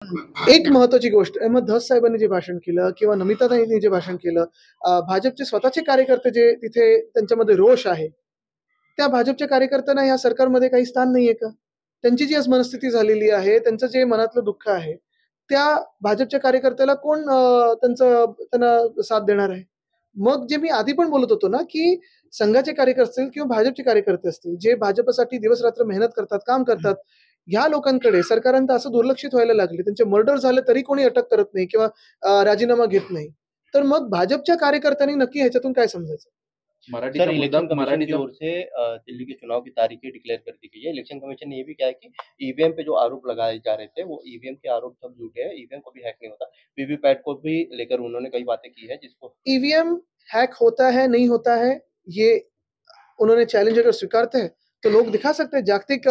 एक महत्त्वाची गोष्ट अहमद धस साहेबांनी जे भाषण केलं किंवा नमिताताईंनी जे भाषण केलं, भाजपचे स्वतःचे कार्यकर्ते जे तिथे त्यांच्यामध्ये रोष आहे, त्या भाजपच्या कार्यकर्त्यांना या सरकारमध्ये काही स्थान नाहीये का? त्यांची जी आज मनस्थिती झालेली आहे, त्यांचं जे मनातलं दुःख आहे, त्या भाजपच्या कार्यकर्त्याला कोण त्यांना साथ देणार आहे? मग जे मी आधी पण बोलत होतो ना, की संघाचे कार्यकर्ते असतील किंवा भाजपचे कार्यकर्ते असतील, जे भाजपसाठी दिवस-रात्र मेहनत करतात, काम करतात, ह्या लोकांकडे सरकारांत असं दुर्लक्षित व्हायला लागले. त्यांचे मर्डर झाले तरी कोणी अटक करत नाही किंवा राजीनामा घेत नाही. तर मग भाजपच्या कार्यकर्त्यांनी नक्की ह्याच्यातून काय समजायचं? सर, इलेक्शन कमीशन की ओर से दिल्ली के चुनाव की तारीखें डिक्लेयर कर दी गई है। इलेक्शन कमीशन ने ये भी कहा है कि ईवीएम पे जो आरोप लगाए जा रहे थे, वो ईवीएम के आरोप सब झूठे हैं, ईवीएम कभी हैक नहीं होता। वीवीपैट को भी लेकर उन्होंने कई बातें की है जिसको ईवीएम हैक होता है, नहीं होता है, ये उन्होंने चैलेंज अगर स्वीकारते हैं, तो लोग दिखा सकते हैं, जागतिक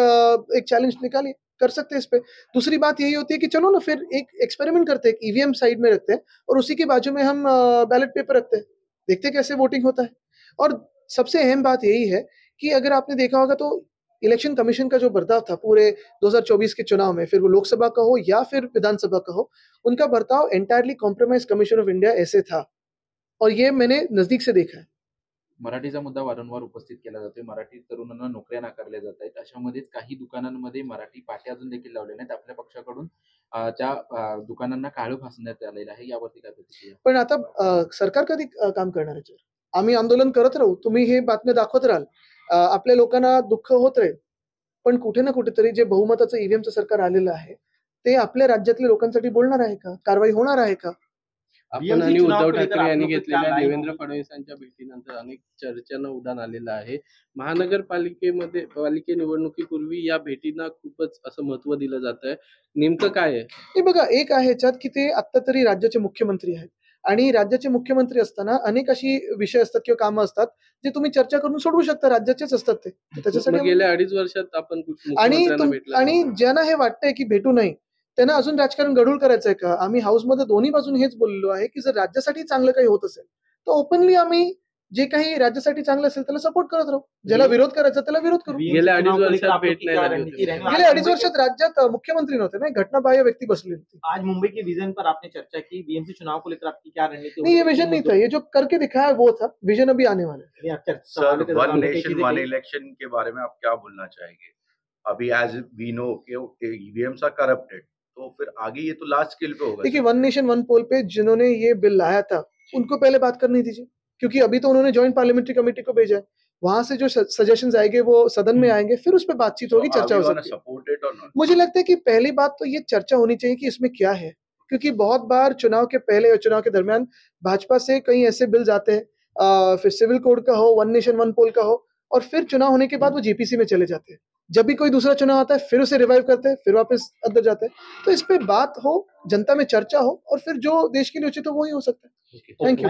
एक चैलेंज निकालिए, कर सकते हैं इस पे। दूसरी बात यही होती है कि चलो ना फिर एक एक्सपेरिमेंट करते हैं, ईवीएम साइड में रखते हैं और उसी के बाजू में हम बैलेट पेपर रखते हैं, देखते हैं कैसे वोटिंग होता है। और सबसे अहम बात यही है कि अगर आपने देखा होगा तो इलेक्शन कमीशन का जो बर्ताव था पूरे 2024 के चुनाव में, फिर वो लोकसभा का हो या फिर विधानसभा का हो, उनका बर्ताव entirely compromise commission of India ऐसे था और ये मैंने नजदीक से देखा है। मराठीचा मुद्दा वारंवार उपस्थित केला जातोय. मराठी तरुणांना नोकऱ्या नाकारल्या जात आहेत. अशामध्येच काही दुकानांमध्ये मराठी पाट्या अजून देखील लावल्या नाहीत. आपल्या पक्षाकडून त्या दुकानांना काळं फासण्यात आलेलं आहे. यावरती काय प्रतिक्रिया? पण आता सरकार कधी काम करणार आहे याच्यावर? आम्ही आंदोलन करत राहू. तुम्ही हे बातम्या दाखवत राहाल. आपल्या लोकांना दुःख होत राहील. पण कुठे ना कुठेतरी जे बहुमताचं ईव्हीएमचं सरकार आलेलं आहे, ते आपल्या राज्यातल्या लोकांसाठी बोलणार आहे का? कारवाई होणार आहे का? आपण आणि उद्धव ठाकरे यांनी घेतलेल्या देवेंद्र फडणवीसांच्या भेटीनंतर अनेक चर्चांना उधाण आलेलं आहे. पालिके निवडणुकीपूर्वी या भेटींना खूपच असं महत्त्व दिलं जातंय. नेमकं काय आहे? हे बघा, एक आहे ह्याच्यात की ते आत्ता तरी राज्याचे मुख्यमंत्री आहेत आणि राज्याचे मुख्यमंत्री असताना अनेक अशी विषय असतात किंवा कामं असतात, जे तुम्ही चर्चा करून सोडवू शकता. राज्याचेच असतात ते. त्याच्यासाठी गेल्या 2.5 वर्षात आपण मुख्यमंत्र्यांना भेटलो आणि ज्यांना हे वाटतंय की भेटू नये, त्यांना अजून राजकारण गढूळ करायचंय का? आम्ही हाऊसमध्ये दोन्ही बाजूने हेच बोललेलो आहे, की जर राज्यासाठी चांगलं काही होत असेल, तर ओपनली आम्ही जे काही राज्यासाठी चांगलं असेल त्याला सपोर्ट करत राहू. ज्याला विरोध करायचा त्याला विरोध करू. गेल्या 2.5 वर्षात भेट नाही झाली होती. गेल्या 2.5 वर्षात राज्यात मुख्यमंत्री नव्हते ना, घटनाबाह्य व्यक्ति बसली होती. आज मुंबई के विजन पर आपने चर्चा की, बीएमसी चुनाव को लेकर आपकी क्या रणनीति? नहीं, ये विजन नहीं था, ये जो करके दिखाया वो था, विजन अभी आने वाला है। Sir, one nation one election के बारे में आप क्या बोलना चाहेंगे? अभी एज वी नो कि ईवीएम्स आर करप्टेड, तो फिर आगे ये तो लार्ज स्केल पे होगा। देखिए, वन नेशन वन पोल पे जिन्होंने ये बिल लाया था, उनको पहले बात करनी दीजिए, क्योंकि अभी तो उन्होंने जॉइंट पार्लियामेंट्री कमेटी को भेजा है। वहां से जो सजेशंस आएंगे वो सदन में आएंगे, फिर उस पर बातचीत होगी, चर्चा हो सकती है। मुझे लगता है कि पहली बात तो ये चर्चा होनी चाहिए कि इसमें क्या है, क्योंकि बहुत बार चुनाव के पहले और चुनाव के दरमियान भाजपा से कई ऐसे बिल्स आते हैं, फिर सिविल कोड का हो, वन नेशन वन पोल का हो, और फिर चुनाव होने के बाद वो जेपीसी में चले जाते हैं। जब भी कोई दूसरा चुनाव आता है फिर उसे रिवाइव करते हैं, फिर वापस अंदर जाते हैं। तो इस पे बात हो, जनता में चर्चा हो और फिर जो देश के लिए उचित हो वो ही हो सकता है। Thank you.